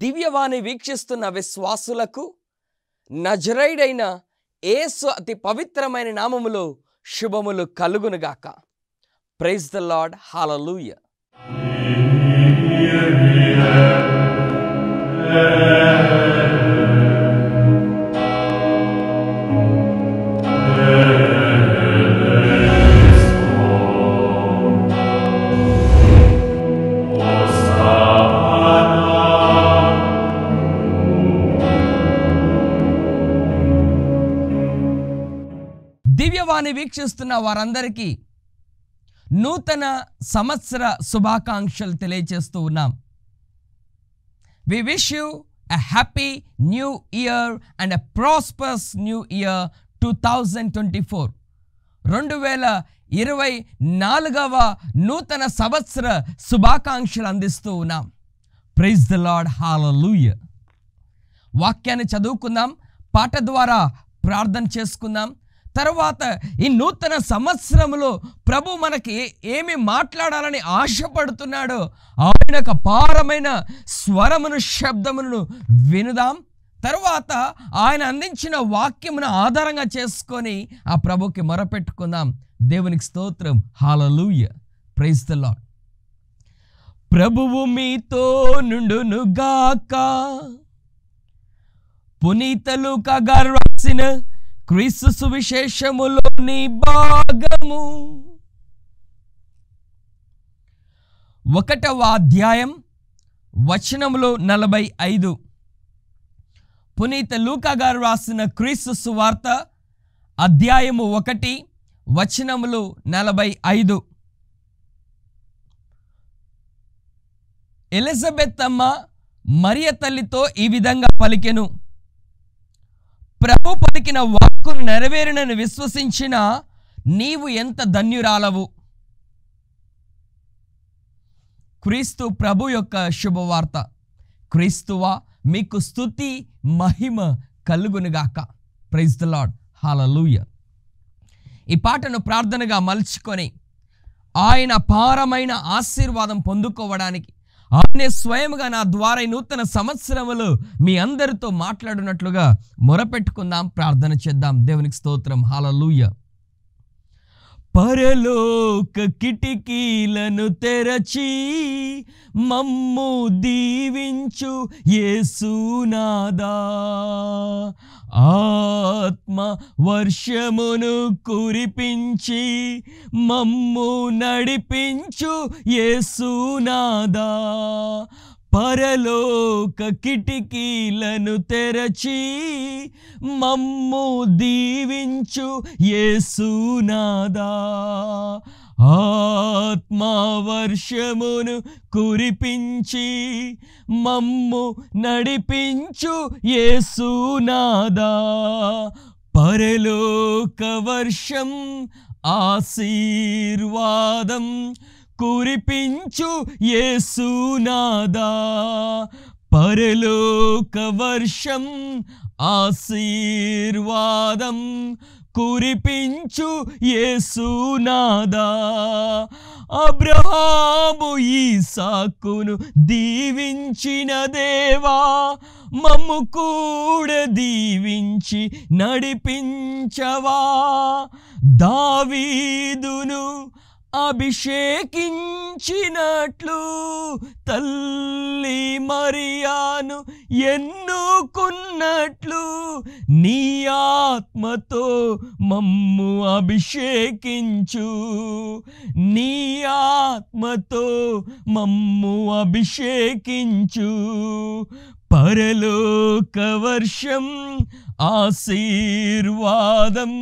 దివ్యవాణి వీక్షిస్తున్న విశ్వాసులకు నజరేయుడైన యేసు అతి పవిత్రమైన నామములో శుభములు కలుగునుగాక. Praise the lord. హల్లెలూయా. దివ్యవాణి వీక్షిస్తున్న వారందరికీ నూతన సంవత్సర శుభాకాంక్షలు తెలియజేస్తూ ఉన్నాం. We wish you a happy new year and a prosperous new year 2024. 2024వ నూతన సంవత్సర శుభాకాంక్షలు అందిస్తూ ఉన్నాం. Praise the lord. హల్లెలూయా. వాక్యాన్ని చదువుకుందాం, పాట ద్వారా ప్రార్థన చేసుకుందాం. తర్వాత ఈ నూతన సంవత్సరంలో ప్రభు మనకి ఏమి మాట్లాడాలని ఆశపడుతున్నాడో ఆయన యొక్క అపారమైన స్వరమును శబ్దమును వినుదాం. తర్వాత ఆయన అందించిన వాక్యమును ఆధారంగా చేసుకొని ఆ ప్రభుకి మొరపెట్టుకుందాం. దేవునికి స్తోత్రం. హల్లెలూయా. Praise the lord. ప్రభువు మీతో నుండునుగాక. పునీత లూకా గారు రాసిన క్రీస్తు సువిశేషములోని భాగము 1వ అధ్యాయం వచనములో 45. పునీత లూకా గారు రాసిన క్రీస్తు సువార్త అధ్యాయము 1 వచనములు 45. ఎలిజబెత్ అమ్మ మరియ తల్లితో ఈ విధంగా పలికెను, ప్రభు పలికిన వాక్కును నెరవేరునని విశ్వసించిన నీవు ఎంత ధన్యురాలవు. క్రీస్తు ప్రభు యొక్క శుభవార్త. క్రీస్తువా మీకు స్తుతి మహిమ కలుగునుగాక. Praise the lord. హల్లెలూయా. ఈ పాటను ప్రార్థనగా మలుచుకొని ఆయన అపారమైన ఆశీర్వాదం పొందుకోవడానికి ఆయనే స్వయముగా నా ద్వారా నూతన సంవత్సరములు మీ అందరితో మాట్లాడినట్లుగా మొరపెట్టుకుందాం, ప్రార్థన చేద్దాం. దేవునికి స్తోత్రం. హల్లెలూయా. పరలోక కిటికీలను తెరచి మమ్ము దీవించు యేసునాదా, ఆత్మ వర్షమును కురిపించి మమ్ము నడిపించు యేసునాదా. పరలోక కిటికీలను తెరచి మమ్ము దీవించు యేసునాదా, ఆత్మవర్షమును కురిపించి మమ్ము నడిపించు యేసునాదా. పరలోక వర్షం ఆశీర్వాదం కురిపించు యేసునాదా. పరలోక వర్షం ఆశీర్వాదం కురిపించు యేసునాదా. అబ్రహాము ఇస్సాకును దీవించిన దేవా, మమ్ము కూడా దీవించి నడిపించవా. దావీదును అభిషేకించినట్లు తల్లి మరియాను ఎన్నుకున్నట్లు నీ ఆత్మతో మమ్ము అభిషేకించు, నీ ఆత్మతో మమ్ము అభిషేకించు. పరలోక వర్షం ఆశీర్వాదం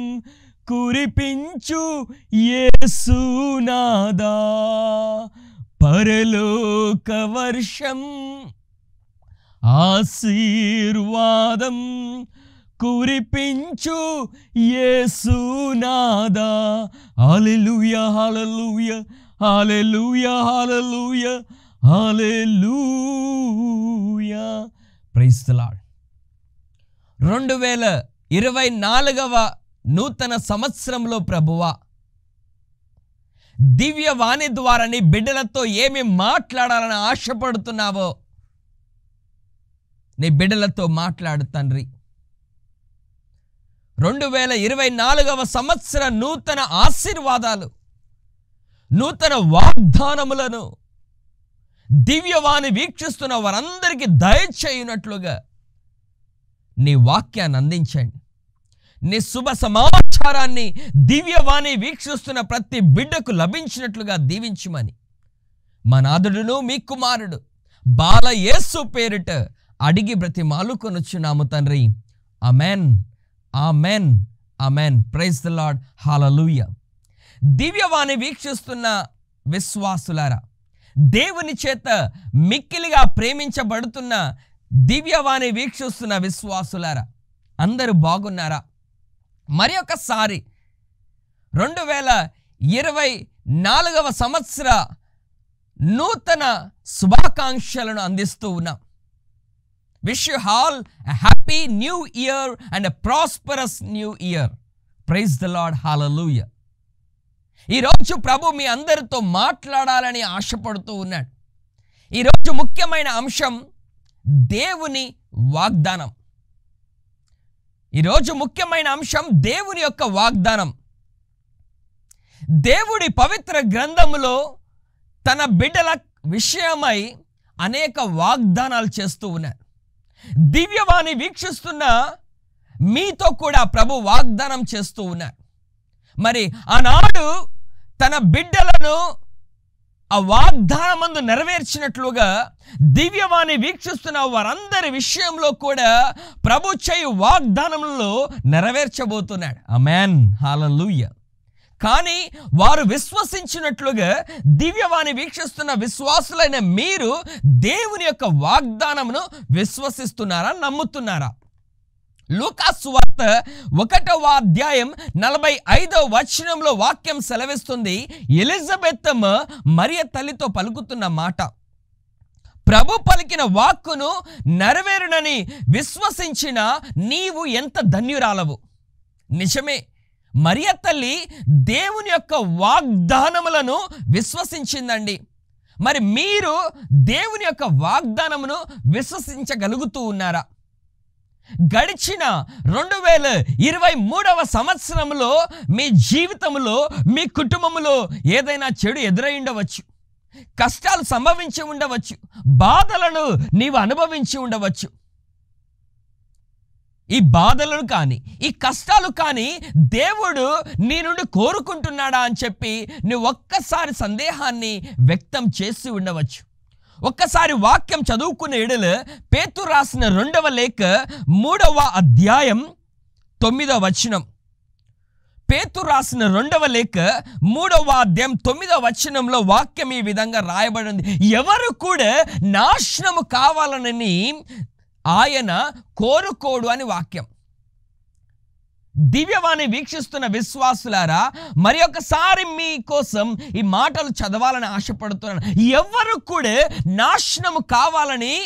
కురిపించు యేసునాదా. పరలోక వర్షం ఆశీర్వాదం కురిపించు యేసునాదా. Hallelujah hallelujah hallelujah hallelujah hallelujah. Praise the lord. 2024వ నూతన సంవత్సరంలో ప్రభువా, దివ్యవాణి ద్వారా నీ బిడ్డలతో ఏమి మాట్లాడాలని ఆశపడుతున్నావో నీ బిడ్డలతో మాట్లాడు తండ్రి. 2024వ సంవత్సర నూతన ఆశీర్వాదాలు, నూతన వాగ్దానములను దివ్యవాణి వీక్షిస్తున్న వారందరికీ దయచేయునట్లుగా నీ వాక్యాన్ని అందించండి. నీ శుభ సమాచారాన్ని దివ్యవాణి వీక్షిస్తున్న ప్రతి బిడ్డకు లభించినట్లుగా దీవించుమని మా నాథుడును మీ కుమారుడు బాల యేసు పేరిట అడిగి బ్రతిమాలుకొనుచున్నాము తండ్రి. Amen amen amen. Praise the lord. Hallelujah. దివ్యవాణి వీక్షిస్తున్న విశ్వాసులారా, దేవుని చేత మిక్కిలిగా ప్రేమించబడుతున్న దివ్యవాణి వీక్షిస్తున్న విశ్వాసులారా, అందరూ బాగున్నారా? మరి ఒకసారి 2024వ సంవత్సర నూతన శుభాకాంక్షలను అందిస్తూ ఉన్నాం. Wish you all a happy new year and a prosperous new year. Praise the lord. Hallelujah. ఈరోజు ప్రభు మీ అందరితో మాట్లాడాలని ఆశపడుతూ ఉన్నాడు. ఈరోజు ముఖ్యమైన అంశం దేవుని వాగ్దానం. ఈరోజు ముఖ్యమైన అంశం దేవుని యొక్క వాగ్దానం. దేవుడి పవిత్ర గ్రంథములో తన బిడ్డల విషయమై అనేక వాగ్దానాలు చేస్తూ ఉన్నారు. దివ్యవాణి వీక్షిస్తున్న మీతో కూడా ప్రభు వాగ్దానం చేస్తూ ఉన్నారు. మరి ఆనాడు తన బిడ్డలను ఆ వాగ్దానమందు నెరవేర్చినట్లుగా దివ్యవాణి వీక్షిస్తున్న వారందరి విషయంలో కూడా ప్రభు చేయు వాగ్దానములలో నెరవేర్చబోతున్నాడు. ఆమేన్. హల్లెలూయా. కానీ వారు విశ్వసించినట్లుగా దివ్యవాణి వీక్షిస్తున్న విశ్వాసులైన మీరు దేవుని యొక్క వాగ్దానమును విశ్వసిస్తున్నారా, నమ్ముతున్నారా? లూకా సువార్త 1వ అధ్యాయం 45వ వచనంలో వాక్యం సెలవిస్తుంది. ఎలిజబెత్ మరియ తల్లితో పలుకుతున్న మాట, ప్రభు పలికిన వాక్కును నెరవేరునని విశ్వసించిన నీవు ఎంత ధన్యురాలవు. నిజమే, మరియ తల్లి దేవుని యొక్క వాగ్దానములను విశ్వసించిందండి. మరి మీరు దేవుని యొక్క వాగ్దానమును విశ్వసించగలుగుతూ ఉన్నారా? గడిచిన 2023వ సంవత్సరంలో మీ జీవితంలో, మీ కుటుంబంలో ఏదైనా చెడు ఎదురై ఉండవచ్చు, కష్టాలు సంభవించి ఉండవచ్చు, బాధలను నీవు అనుభవించి ఉండవచ్చు. ఈ బాధలను కానీ, ఈ కష్టాలు కానీ దేవుడు నీ నుండి కోరుకుంటున్నాడా అని చెప్పి నువ్వు ఒక్కసారి సందేహాన్ని వ్యక్తం చేసి ఉండవచ్చు. ఒక్కసారి వాక్యం చదువుకునే ఎడల పేతురు రాసిన 2వ లేఖ 3వ అధ్యాయం 9వ వచనం. పేతురు రాసిన 2వ లేఖ 3వ అధ్యాయం 9వ వచనంలో వాక్యం ఈ విధంగా రాయబడింది. ఎవరు కూడా నాశనము కావాలని ఆయన కోరుకోడు అని వాక్యం. దివ్యవాణి వీక్షిస్తున్న విశ్వాసులారా, మరి ఒకసారి మీకోసం ఈ మాటలు చదవాలని ఆశపడుతున్నాను. ఎవరు కూడా నాశనము కావాలని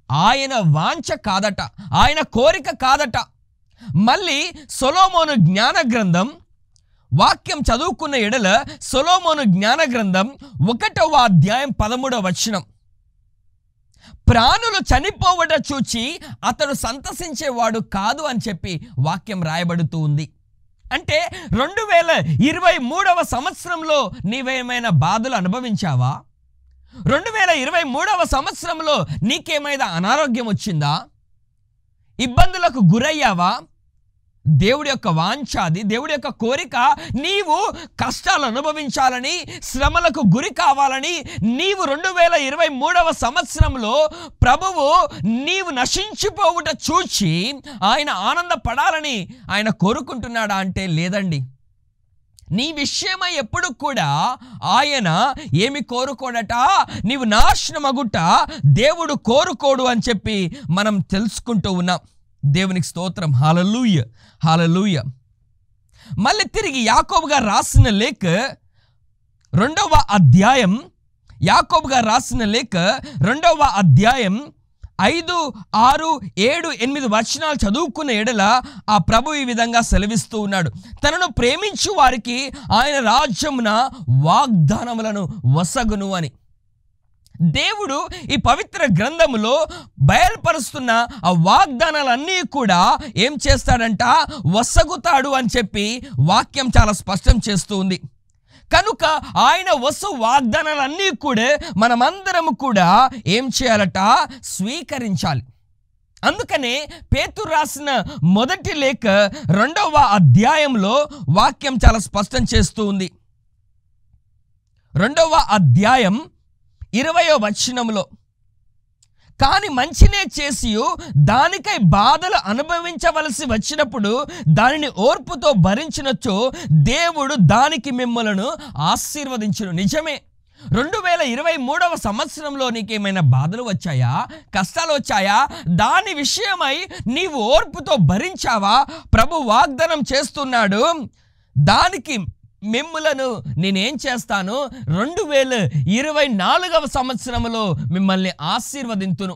ఆయన వాంఛ కాదట, ఆయన కోరిక కాదట. మళ్ళీ సొలొమోను జ్ఞాన గ్రంథం వాక్యం చదువుకున్న ఎడల సొలొమోను జ్ఞాన గ్రంథం 1వ అధ్యాయం 13వ వచనం, ప్రాణులు చనిపోవట చూచి అతడు సంతసించేవాడు కాదు అని చెప్పి వాక్యం రాయబడుతూ ఉంది. అంటే 2023వ సంవత్సరంలో నీవేమైనా బాధలు అనుభవించావా? 2023వ సంవత్సరంలో నీకేమైనా అనారోగ్యం వచ్చిందా? ఇబ్బందులకు గురయ్యావా? దేవుడి యొక్క వాంఛాది, దేవుడి యొక్క కోరిక నీవు కష్టాలు అనుభవించాలని, శ్రమలకు గురి కావాలని, నీవు 2023వ సంవత్సరంలో ప్రభువు నీవు నశించిపోవుట చూచి ఆయన ఆనందపడాలని ఆయన కోరుకుంటున్నాడా అంటే లేదండి. నీ విషయమై ఎప్పుడు కూడా ఆయన ఏమి కోరుకోడట, నీవు నాశనమగుట దేవుడు కోరుకోడు అని చెప్పి మనం తెలుసుకుంటూ ఉన్నాం. దేవునికి స్తోత్రం. హల్లెలూయ, హల్లెలూయ. మళ్ళీ తిరిగి యాకోబు గారు రాసిన లేఖ 2వ అధ్యాయం, యాకోబు గారు రాసిన లేఖ 2వ అధ్యాయం 5, 6, 7, 8 వచనాలు చదువుకున్న ఎడల ఆ ప్రభు ఈ విధంగా సెలవిస్తూ ఉన్నాడు. తనను ప్రేమించు వారికి ఆయన రాజ్యమున వాగ్దానములను వసగును అని. దేవుడు ఈ పవిత్ర గ్రంథములో బయలుపరుస్తున్న ఆ వాగ్దానాలన్నీ కూడా ఏం చేస్తాడంట? వసగుతాడు అని చెప్పి వాక్యం చాలా స్పష్టం చేస్తూ ఉంది. కనుక ఆయన వాగ్దానాలన్నీ కూడా మనమందరం కూడా ఏం చేయాలట? స్వీకరించాలి. అందుకనే పేతురు రాసిన మొదటి లేఖ 2వ అధ్యాయంలో వాక్యం చాలా స్పష్టం చేస్తూ ఉంది. 2వ అధ్యాయం 20వ వచనంలో, కాని మంచినే చేసి దానికై బాధలు అనుభవించవలసి వచ్చినప్పుడు దానిని ఓర్పుతో భరించినచో దేవుడు దానికి మిమ్మలను ఆశీర్వదించును. నిజమే, 2023వ సంవత్సరంలో నీకేమైనా బాధలు వచ్చాయా? కష్టాలు వచ్చాయా? దాని విషయమై నీవు ఓర్పుతో భరించావా? ప్రభు వాగ్దానం చేస్తున్నాడు, దానికి మిమ్మలను నేనేం చేస్తాను? 2024వ సంవత్సరంలో మిమ్మల్ని ఆశీర్వదింతును.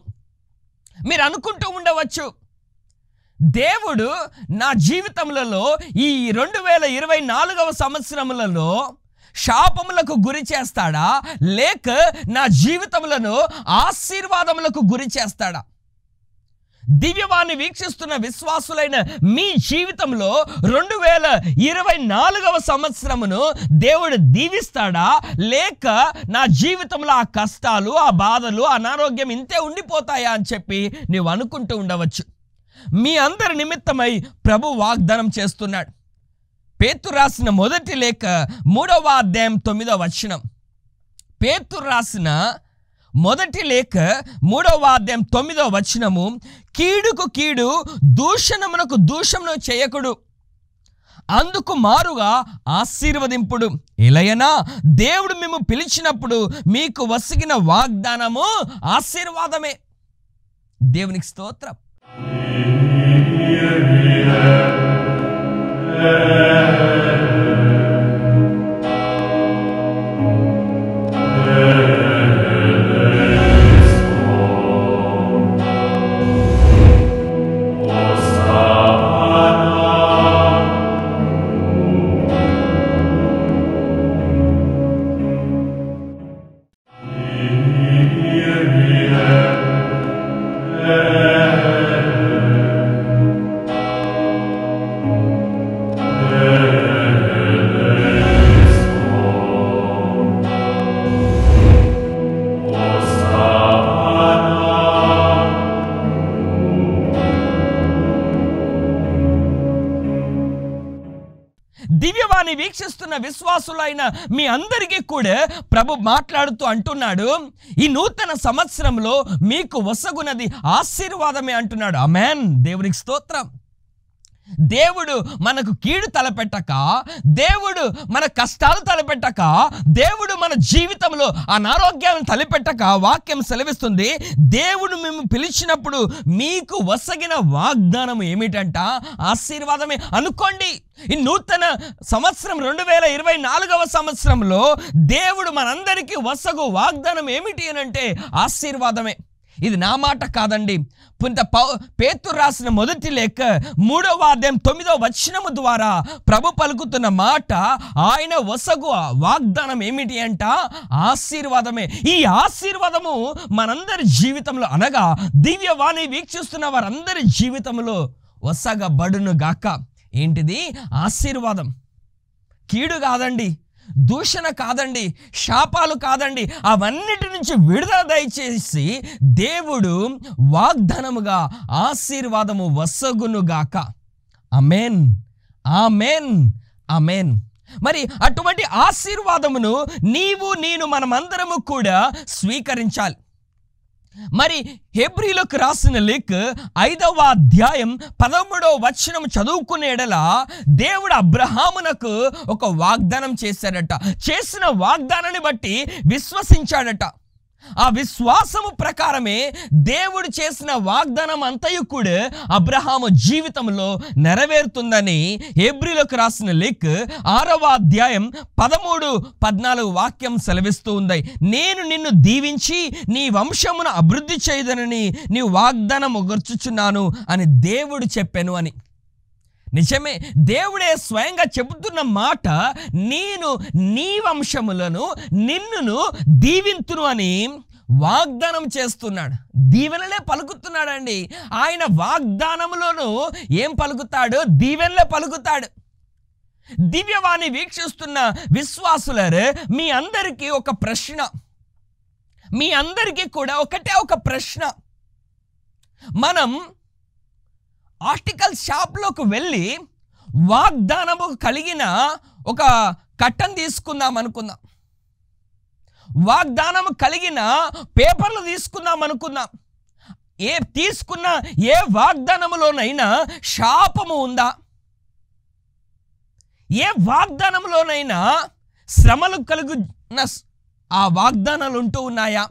మీరు అనుకుంటూ ఉండవచ్చు, దేవుడు నా జీవితంలో ఈ 2024వ సంవత్సరములలో శాపములకు గురి చేస్తాడా, లేక నా జీవితంలో ఆశీర్వాదములకు గురి చేస్తాడా? దివ్యవాణి వీక్షిస్తున్న విశ్వాసులైన మీ జీవితంలో 2024వ సంవత్సరమును దేవుడు దీవిస్తాడా, లేక నా జీవితంలో ఆ కష్టాలు, ఆ బాధలు, అనారోగ్యం ఇంతే ఉండిపోతాయా అని చెప్పి నీవు అనుకుంటూ ఉండవచ్చు. మీ అందరి నిమిత్తమై ప్రభు వాగ్దానం చేస్తున్నాడు. పేతురు రాసిన మొదటి లేఖ 3వ అధ్యాయం 9వ వచనం. పేతురు రాసిన మొదటి లేఖ 3వ అధ్యాయం 9వ వచనము, కీడుకు కీడు, దూషణమునకు దూషణను చేయకుడు, అందుకు మారుగా ఆశీర్వదింపుడు. ఎలయనా దేవుడు మేము పిలిచినప్పుడు మీకు వసిగిన వాగ్దానము ఆశీర్వాదమే. దేవునికి స్తోత్రం. దివ్యవాణి వీక్షిస్తున్న విశ్వాసులైన మీ అందరికీ కూడా ప్రభు మాట్లాడుతూ అంటున్నాడు, ఈ నూతన సంవత్సరంలో మీకు వసగునది ఆశీర్వాదమే అంటున్నాడు. ఆమేన్. దేవునికి స్తోత్రం. దేవుడు మనకు కీడు తలపెట్టక, దేవుడు మన కష్టాలు తలపెట్టక, దేవుడు మన జీవితంలో అనారోగ్యాలను తలపెట్టక వాక్యం సెలవిస్తుంది, దేవుడు మేము పిలిచినప్పుడు మీకు వసగిన వాగ్దానం ఏమిటంట? ఆశీర్వాదమే. అనుకోండి, ఈ నూతన సంవత్సరం 2024వ సంవత్సరంలో దేవుడు మనందరికీ వసగు వాగ్దానం ఏమిటి అనంటే ఆశీర్వాదమే. ఇది నా మాట కాదండి. పేతురు రాసిన మొదటి లేఖ 3వ అధ్యాయం 9వ వచనము ద్వారా ప్రభు పలుకుతున్న మాట, ఆయన వసగు వాగ్దానం ఏమిటి అంట? ఆశీర్వాదమే. ఈ ఆశీర్వాదము మనందరి జీవితంలో, అనగా దివ్యవాణి వీక్షిస్తున్న వారందరి జీవితంలో వసగబడును గాక. ఏంటిది? ఆశీర్వాదం. కీడు కాదండి, దూషణ కాదండి, శాపాలు కాదండి, అవన్నిటి నుంచి విడుదల దయచేసి దేవుడు వాగ్దానముగా ఆశీర్వాదము వసగునుగాక. ఆమేన్, ఆమేన్, ఆమేన్. మరి అటువంటి ఆశీర్వాదమును నీవు నేను మనమందరము కూడా స్వీకరించాలి. మరి హెబ్రీలకు రాసిన లేఖ 5వ అధ్యాయం 13వ వచనం చదువుకునే ఎడల దేవుడు అబ్రహామునకు ఒక వాగ్దానం చేశాడట. చేసిన వాగ్దానాన్ని బట్టి విశ్వసించాడట. ఆ విశ్వాసము ప్రకారమే దేవుడు చేసిన వాగ్దానం అంతయు కూడా అబ్రహాము జీవితంలో నెరవేరుతుందని హెబ్రీలకు రాసిన లేఖ 6వ అధ్యాయం 13-14 వాక్యం సెలవిస్తూ ఉంది. నేను నిన్ను దీవించి నీ వంశమును అభివృద్ధి చేయదనని నీ వాగ్దానం ఒగర్చుచున్నాను అని దేవుడు చెప్పాను అని. నిజమే, దేవుడే స్వయంగా చెబుతున్న మాట, నేను నీ వంశములను నిన్నును దీవింతును అని వాగ్దానం చేస్తున్నాడు. దీవెనలే పలుకుతున్నాడండి. ఆయన వాగ్దానములోను ఏం పలుకుతాడు? దీవెనలే పలుకుతాడు. దివ్యవాణి వీక్షిస్తున్న విశ్వాసులరే, మీ అందరికీ ఒక ప్రశ్న, మీ అందరికీ కూడా ఒకటే ఒక ప్రశ్న. మనం ఆర్టికల్ షాప్లోకి వెళ్ళి వాగ్దానము కలిగిన ఒక కట్టను తీసుకుందాం అనుకుందాం, వాగ్దానము కలిగిన పేపర్లు తీసుకుందాం అనుకుందాం. తీసుకున్న ఏ వాగ్దానములోనైనా శాపము ఉందా? ఏ వాగ్దానంలోనైనా శ్రమలు కలుగున్న ఆ వాగ్దానాలు ఉంటూ ఉన్నాయా?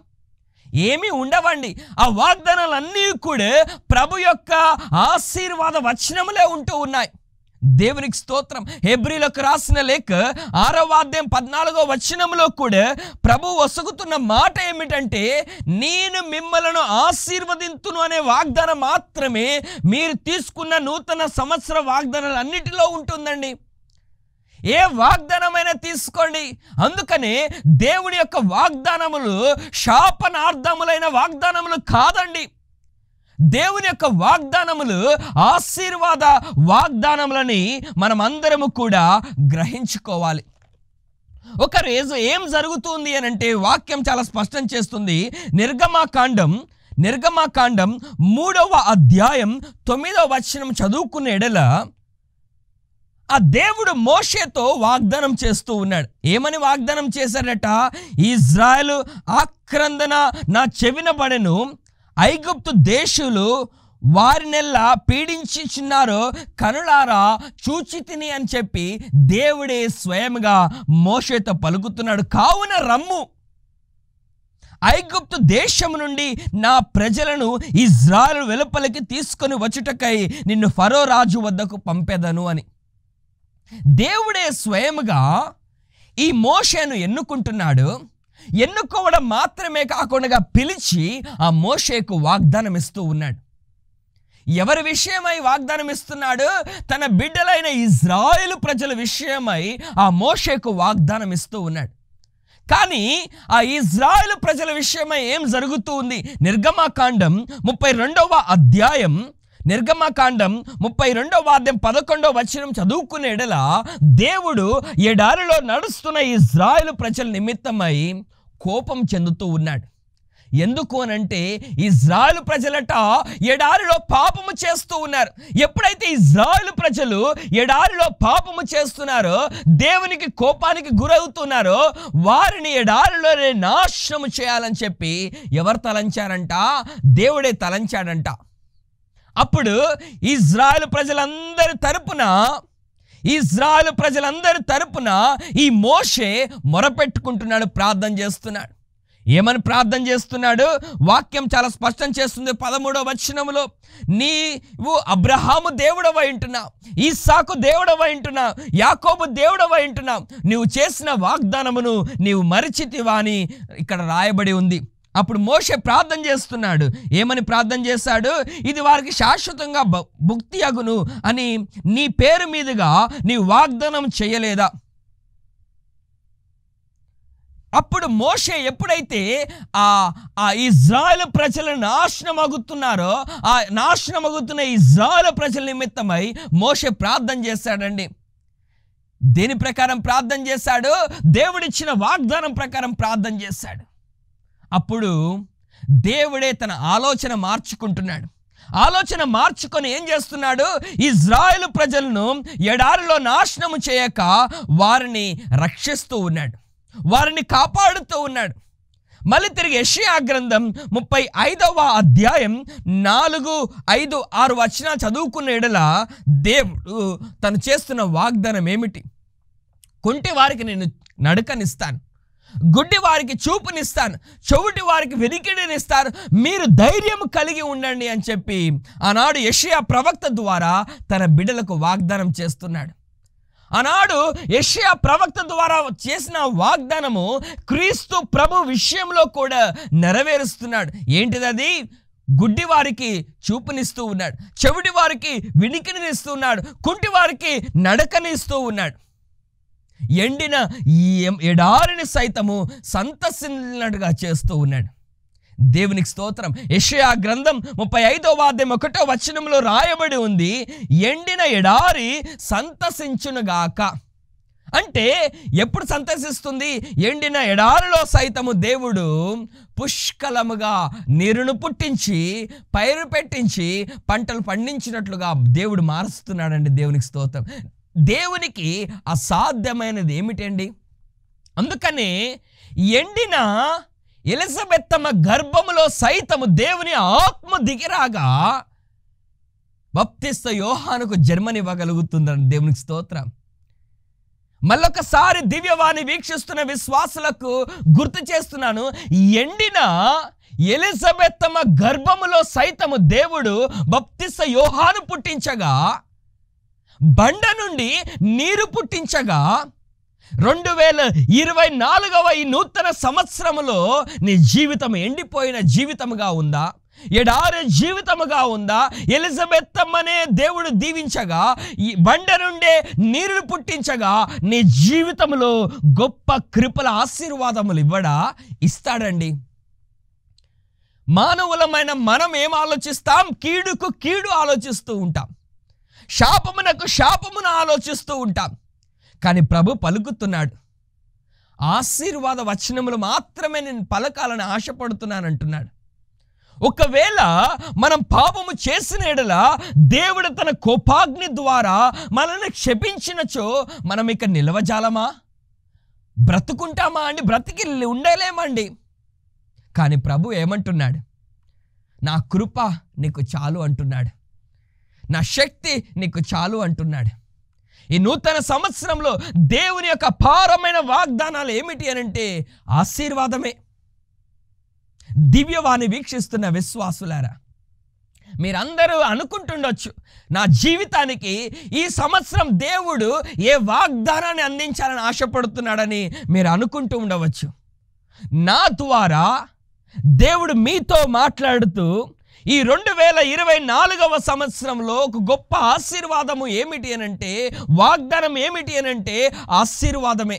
ఏమీ ఉండవండి. ఆ వాగ్దానాలన్నీ కూడా ప్రభు యొక్క ఆశీర్వాద వచనములే ఉంటూ ఉన్నాయి. దేవునికి స్తోత్రం. హెబ్రీలకు రాసిన లేఖ 6వ అధ్యాయం 14వ వచనంలో కూడా ప్రభు వసుగుతున్న మాట ఏమిటంటే, నేను మిమ్మలను ఆశీర్వదింతును అనే వాగ్దానం మాత్రమే మీరు తీసుకున్న నూతన సంవత్సర వాగ్దానాలు అన్నిటిలో ఉంటుందండి. ఏ వాగ్దానమైనా తీసుకోండి. అందుకనే దేవుని యొక్క వాగ్దానములు శాపనార్థములైన వాగ్దానములు కాదండి. దేవుని యొక్క వాగ్దానములు ఆశీర్వాద వాగ్దానములని మనం అందరము కూడా గ్రహించుకోవాలి. ఒక రోజు ఏం జరుగుతుంది అని అంటే వాక్యం చాలా స్పష్టం చేస్తుంది. నిర్గమాకాండం 3వ అధ్యాయం 9వ వచనం చదువుకునే ఎడల ఆ దేవుడు మోషేతో వాగ్దానం చేస్తూ ఉన్నాడు. ఏమని వాగ్దానం చేశాడట? ఇజ్రాయేలు ఆక్రందన నా చెవిన పడెను, ఐగుప్తు దేశులు వారినెల్లా పీడించుచున్నారో కనులారా చూచి తిని అని చెప్పి దేవుడే స్వయంగా మోషేతో పలుకుతున్నాడు. కావున రమ్ము, ఐగుప్తు దేశం నుండి నా ప్రజలను ఇజ్రాయేలు వెలుపలికి తీసుకొని వచ్చుటకై నిన్ను ఫరో రాజు వద్దకు పంపెదను అని. దేవుడే స్వయముగా ఈ మోషేను ఎన్నుకుంటున్నాడు. ఎన్నుకోవడం మాత్రమే కాకుండా పిలిచి ఆ మోషేకు వాగ్దానం ఇస్తూ ఉన్నాడు. ఎవరి విషయమై వాగ్దానం ఇస్తున్నాడు? తన బిడ్డలైన ఇజ్రాయేలు ప్రజల విషయమై ఆ మోషేకు వాగ్దానం ఇస్తూ ఉన్నాడు. కానీ ఆ ఇజ్రాయేలు ప్రజల విషయమై ఏం జరుగుతూ ఉంది? నిర్గమాకాండం 32వ అధ్యాయం 11వ వచనం చదువుకునే ఎడల దేవుడు ఎడారిలో నడుస్తున్న ఇజ్రాయేలు ప్రజల నిమిత్తమై కోపం చెందుతూ ఉన్నాడు. ఎందుకు అనంటే ఇజ్రాయేలు ప్రజలట ఎడారిలో పాపము చేస్తూ ఉన్నారు. ఎప్పుడైతే ఇజ్రాయేలు ప్రజలు ఎడారిలో పాపము చేస్తున్నారో, దేవునికి కోపానికి గురవుతున్నారో, వారిని ఎడారిలోనే నాశనము చేయాలని చెప్పి ఎవరు తలంచారంట? దేవుడే తలంచాడంట. అప్పుడు ఇజ్రాయేలు ప్రజలందరి తరపున ఈ మోషే మొరపెట్టుకుంటున్నాడు, ప్రార్థన చేస్తున్నాడు. ఏమని ప్రార్థన చేస్తున్నాడు? వాక్యం చాలా స్పష్టం చేస్తుంది. 13వ వచనములో, నీవు అబ్రహాము దేవుడవై ఉంటున్నావు, ఇస్సాకు దేవుడవై ఉంటున్నావు, యాకోబు దేవుడవై ఉంటున్నావు, నీవు చేసిన వాగ్దానమును నీవు మరిచితివా అని ఇక్కడ రాయబడి ఉంది. అప్పుడు మోషే ప్రార్థన చేస్తున్నాడు. ఏమని ప్రార్థన చేశాడు? ఇది వారికి శాశ్వతంగా భుక్తి అగును అని నీ పేరు మీదుగా నీ వాగ్దానం చేయలేదా? అప్పుడు మోషే ఎప్పుడైతే ఆ ఇజ్రాయేలు ప్రజలు నాశనమగుతున్నారో, ఆ నాశనమగుతున్న ఇజ్రాయేలు ప్రజల నిమిత్తమై మోషే ప్రార్థన చేశాడండి. దేని ప్రకారం ప్రార్థన చేశాడు? దేవుడిచ్చిన వాగ్దానం ప్రకారం ప్రార్థన చేశాడు. అప్పుడు దేవుడే తన ఆలోచన మార్చుకుంటున్నాడు. ఆలోచన మార్చుకొని ఏం చేస్తున్నాడు? ఇజ్రాయేలు ప్రజలను ఎడారిలో నాశనము చేయక వారిని రక్షిస్తూ ఉన్నాడు, వారిని కాపాడుతూ ఉన్నాడు. మళ్ళీ తిరిగి యెషయా గ్రంథం 35వ అధ్యాయం 4, 5, 6 వచనాలు చదువుకున్న ఎడల దేవుడు తను చేస్తున్న వాగ్దానం ఏమిటి? కుంటి వారికి నేను నడకనిస్తాను, గుడ్డి వారికి చూపునిస్తాను, చెవిటి వారికి వినికిడినిస్తాను, మీరు ధైర్యం కలిగి ఉండండి అని చెప్పి ఆనాడు యెషయా ప్రవక్త ద్వారా తన బిడ్డలకు వాగ్దానం చేస్తున్నాడు. ఆనాడు యెషయా ప్రవక్త ద్వారా చేసిన వాగ్దానము క్రీస్తు ప్రభు విషయంలో కూడా నెరవేరుస్తున్నాడు. ఏంటిదది? గుడ్డి వారికి చూపునిస్తూ ఉన్నాడు, చెవిటి వారికి వినికిడినిస్తూ ఉన్నాడు, కుంటి వారికి నడకనిస్తూ ఉన్నాడు. ఎండిన ఈ ఎడారిని సైతము సంతసించినట్టుగా చేస్తూ ఉన్నాడు. దేవునికి స్తోత్రం. యెషయా గ్రంథం 35వ అధ్యాయం 1వ వచనంలో రాయబడి ఉంది, ఎండిన ఎడారి సంతసించునుగాక. అంటే ఎప్పుడు సంతసిస్తుంది? ఎండిన ఎడారిలో సైతము దేవుడు పుష్కలముగా నీరును పుట్టించి పైరు పెట్టించి పంటలు పండించినట్లుగా దేవుడు మారుస్తున్నాడండి. దేవునికి స్తోత్రం. దేవునికి అసాధ్యమైనది ఏమిటండి? అందుకనే ఎండిన ఎలిజబెత్తమ్మ గర్భములో సైతము దేవుని ఆత్మ దిగిరాగా బాప్తిస్మ యోహానుకు జన్మనివ్వగలుగుతుందని దేవునికి స్తోత్రం. మళ్ళొకసారి దివ్యవాణి వీక్షిస్తున్న విశ్వాసులకు గుర్తు చేస్తున్నాను, ఎండిన ఎలిజబెత్తమ్మ గర్భములో సైతము దేవుడు బాప్తిస్మ యోహాను పుట్టించగా, బండ నుండి నీరు పుట్టించగా, 2024వ ఈ నూతన సంవత్సరములో నీ జీవితం ఎండిపోయిన జీవితముగా ఉందా? ఎడారి జీవితముగా ఉందా? ఎలిజబెత్తమ్మనే దేవుడు దీవించగా, ఈ బండ నుండే నీరును పుట్టించగా నీ జీవితంలో గొప్ప కృపల ఆశీర్వాదములు ఇస్తాడండి. మానవులమైన మనం ఏం ఆలోచిస్తాం? కీడుకు కీడు ఆలోచిస్తూ ఉంటాం, శాపమునకు శాపమును ఆలోచిస్తూ ఉంటాం. కానీ ప్రభు పలుకుతున్నాడు, ఆశీర్వాద వచనములు మాత్రమే నేను పలకాలని ఆశపడుతున్నానంటున్నాడు. ఒకవేళ మనం పాపము చేసిన ఎడల దేవుడు తన కోపాగ్ని ద్వారా మనల్ని క్షపించినచో మనం ఇక నిలవజాలమా? బ్రతుకుంటామా అండి? బ్రతికి ఉండలేమండి. కానీ ప్రభు ఏమంటున్నాడు? నా కృప నీకు చాలు అంటున్నాడు, నా శక్తి నీకు చాలు అంటున్నాడు. ఈ నూతన సంవత్సరంలో దేవుని యొక్క అపారమైన వాగ్దానాలు ఏమిటి అనంటే ఆశీర్వాదమే. దివ్యవాణి వీక్షిస్తున్న విశ్వాసులారా, మీరందరూ అనుకుంటుండొచ్చు, నా జీవితానికి ఈ సంవత్సరం దేవుడు ఏ వాగ్దానాన్ని అందించాలని ఆశపడుతున్నాడని మీరు అనుకుంటూ ఉండవచ్చు. నా ద్వారా దేవుడు మీతో మాట్లాడుతూ ఈ 2024వ సంవత్సరంలో ఒక గొప్ప ఆశీర్వాదము ఏమిటి అనంటే, వాగ్దానం ఏమిటి అనంటే ఆశీర్వాదమే.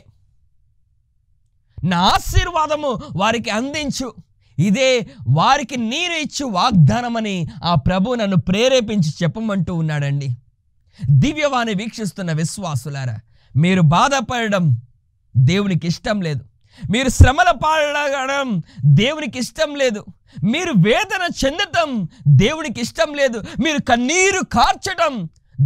నా ఆశీర్వాదము వారికి అందించు, ఇదే వారికి నేను ఇచ్చు వాగ్దానమని ఆ ప్రభు నన్ను ప్రేరేపించి చెప్పమంటూ ఉన్నాడండి. దివ్యవాణి వీక్షిస్తున్న విశ్వాసులారా, మీరు బాధపడడం దేవునికి ఇష్టం లేదు, మీరు శ్రమల పాడడం దేవునికి ఇష్టం లేదు, మీరు వేదన చెందటం దేవునికి ఇష్టం లేదు, మీరు కన్నీరు కార్చడం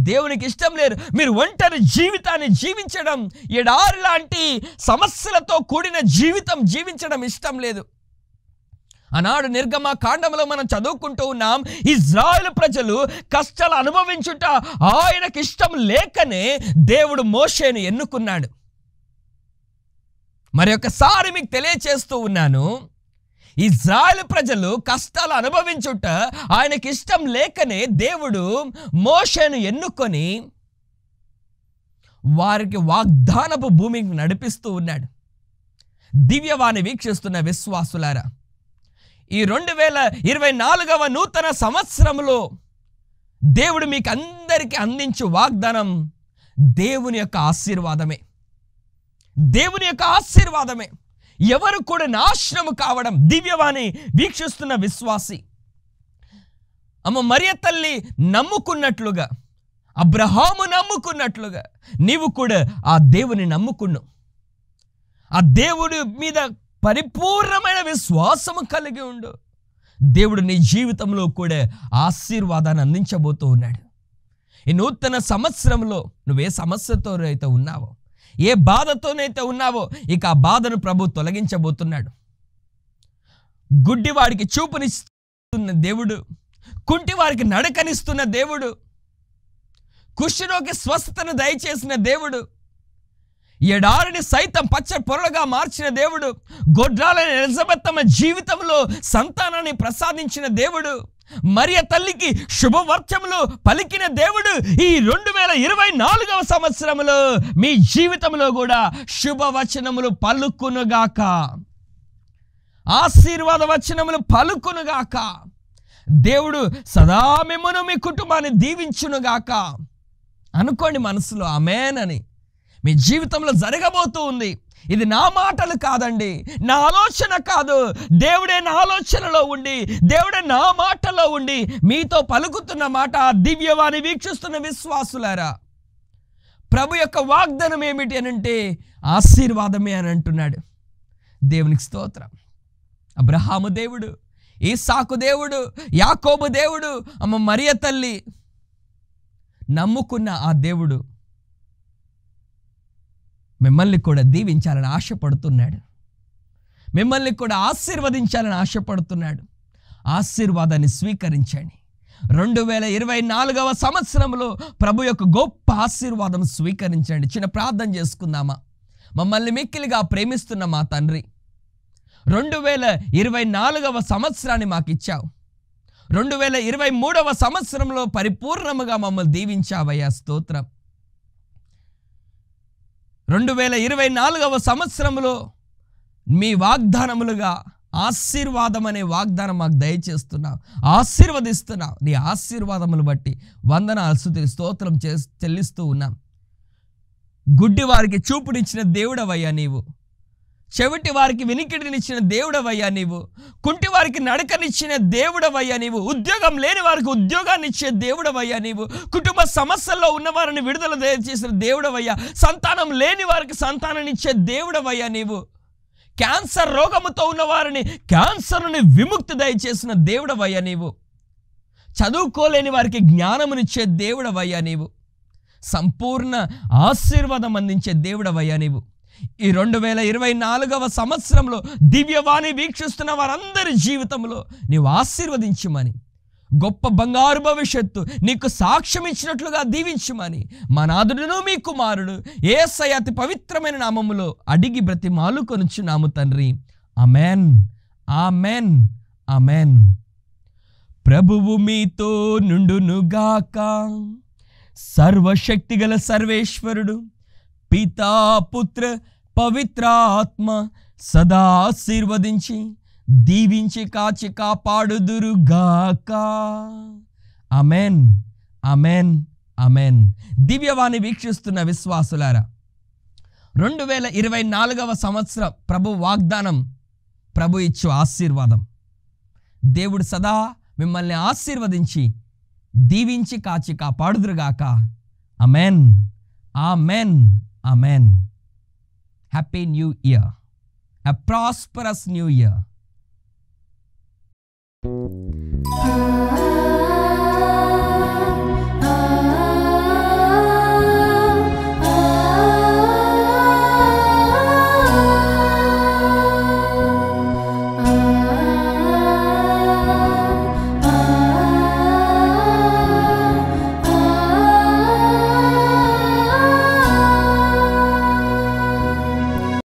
దేవునికి ఇష్టం లేదు, మీరు ఒంటరి జీవితాన్ని జీవించడం, ఎడారి లాంటి సమస్యలతో కూడిన జీవితం జీవించడం ఇష్టం లేదు. ఆనాడు నిర్గమ కాండంలో మనం చదువుకుంటూ ఉన్నాం, ఇజ్రాయేలు ప్రజలు కష్టాలు అనుభవించుట ఆయనకి ఇష్టం లేకనే దేవుడు మోషేను ఎన్నుకున్నాడు. మరి ఒకసారి మీకు తెలియచేస్తూ ఉన్నాను, ఇజ్రాయేలు ప్రజలు కష్టాలు అనుభవించుట ఆయనకి ఇష్టం లేకనే దేవుడు మోషేను ఎన్నుకొని వారికి వాగ్దానపు భూమికి నడిపిస్తూ ఉన్నాడు. దివ్యవాణి వీక్షిస్తున్న విశ్వాసులారా, ఈ 2024వ నూతన సంవత్సరంలో దేవుడు మీకు అందరికీ అందించు వాగ్దానం దేవుని యొక్క ఆశీర్వాదమే. దేవుని యొక్క ఆశీర్వాదమే. ఎవరు కూడా నాశనము కావడం, దివ్యవాణి వీక్షిస్తున్న విశ్వాసి అమ్మ మరియ తల్లి నమ్ముకున్నట్లుగా, అబ్రహాము నమ్ముకున్నట్లుగా నీవు కూడా ఆ దేవుని నమ్ముకును. ఆ దేవుడి మీద పరిపూర్ణమైన విశ్వాసము కలిగి ఉండు. దేవుడు నీ జీవితంలో కూడా ఆశీర్వాదాన్ని అందించబోతూ ఉన్నాడు. ఈ నూతన సంవత్సరంలో నువ్వే సమస్యతో అయితే ఉన్నావో, ఏ బాధతోనైతే ఉన్నావో, ఇక ఆ బాధను ప్రభు తొలగించబోతున్నాడు. గుడ్డివాడికి చూపునిస్తున్న దేవుడు, కుంటివారికి నడకనిస్తున్న దేవుడు, కుష్ఠరోగి స్వస్థతను దయచేసిన దేవుడు, ఎడారిని సైతం పచ్చని పొరలుగా మార్చిన దేవుడు, గొడ్రాలైన ఎలిజబెత్తమ్మ జీవితంలో సంతానాన్ని ప్రసాదించిన దేవుడు, మరియ తల్లికి శుభవర్చములు పలికిన దేవుడు ఈ 2024వ సంవత్సరంలో మీ జీవితంలో కూడా శుభవచనములు పలుకునుగాక, ఆశీర్వాద వచనములు పలుకునుగాక. దేవుడు సదా మిమ్మును మీ కుటుంబాన్ని దీవించునుగాక. అనుకోండి మనసులో ఆమేన్ అని. మీ జీవితంలో జరగబోతూ ఉంది. ఇది నా మాటలు కాదండి, నా ఆలోచన కాదు. దేవుడే నా ఆలోచనలో ఉండి, దేవుడే నా మాటలో ఉండి మీతో పలుకుతున్న మాట. దివ్యవాణి వీక్షిస్తున్న విశ్వాసులారా, ప్రభు యొక్క వాగ్దానం ఏమిటి అని అంటే ఆశీర్వాదమే అని అంటున్నాడు. దేవునికి స్తోత్రం. అబ్రహాము దేవుడు, ఈసాకు దేవుడు, యాకోబు దేవుడు, అమ్మ మరియ తల్లి నమ్ముకున్న ఆ దేవుడు మిమ్మల్ని కూడా దీవించాలని ఆశపడుతున్నాడు. మిమ్మల్ని కూడా ఆశీర్వదించాలని ఆశపడుతున్నాడు. ఆశీర్వాదాన్ని స్వీకరించండి. 2024వ సంవత్సరంలో ప్రభు యొక్క గొప్ప ఆశీర్వాదం స్వీకరించండి. చిన్న ప్రార్థన చేసుకుందామా? మమ్మల్ని మిక్కిలిగా ప్రేమిస్తున్న మా తండ్రి, 2024వ సంవత్సరాన్ని మాకు ఇచ్చావు. 2023వ సంవత్సరంలో పరిపూర్ణముగా మమ్మల్ని దీవించావయ్యా, స్తోత్రం. 2024వ సంవత్సరంలో మీ వాగ్దానములుగా ఆశీర్వాదం అనే వాగ్దానం మాకు దయచేస్తున్నావు, ఆశీర్వదిస్తున్నావు. నీ ఆశీర్వాదములు బట్టి వందనాలు, స్తుతులు, స్తోత్రం చెల్లిస్తూ ఉన్నాం. గుడ్డి వారికి చూపునిచ్చిన దేవుడవయ్యా నీవు, చెవిటి వారికి వినికిడినిచ్చిన దేవుడవయ్యా నీవు, కుంటి వారికి నడకనిచ్చిన దేవుడవయ్యా నీవు, ఉద్యోగం లేని వారికి ఉద్యోగాన్ని ఇచ్చే దేవుడవయ్యా నీవు, కుటుంబ సమస్యల్లో ఉన్నవారిని విడుదల చేసిన దేవుడవయ్యా, సంతానం లేని వారికి సంతానాన్ని ఇచ్చే దేవుడవయ్యా నీవు, క్యాన్సర్ రోగముతో ఉన్న వారిని క్యాన్సర్ నుండి విముక్తి దయచేసిన దేవుడవయ్యా నీవు, చదువుకోలేని వారికి జ్ఞానమునిచ్చే దేవుడవయ్యా నీవు, సంపూర్ణ ఆశీర్వాదం అందించే దేవుడవయ్యా నీవు. ఈ 2024వ సంవత్సరంలో దివ్యవాణి వీక్షిస్తున్న వారందరి జీవితంలో నీవు ఆశీర్వదించమని, గొప్ప బంగారు భవిష్యత్తు నీకు సాక్ష్యం ఇచ్చినట్లుగా దీవించమని మా నాథుడును మీ కుమారుడు యేసయ్య అతి పవిత్రమైన నామములో అడిగి బ్రతిమాలుకొనుచున్నాము తండ్రి. ఆమేన్, ఆమేన్, ఆమేన్. ప్రభువు మీతో నుండునుగాక. సర్వశక్తిగల సర్వేశ్వరుడు పితా, పుత్ర, పవిత్రాత్మ సదా ఆశీర్వదించి దీవించి కాచి కాపాడుదురుగాక. ఆమేన్, ఆమేన్, ఆమేన్. దివ్యవాణి వీక్షిస్తున్న విశ్వాసులారా, 2024వ సంవత్సరం ప్రభు వాగ్దానం, ప్రభు ఇచ్చు ఆశీర్వాదం. దేవుడు సదా మిమ్మల్ని ఆశీర్వదించి దీవించి కాచి కాపాడుదురుగాక. Amen, amen, amen. Happy new year, a prosperous new year.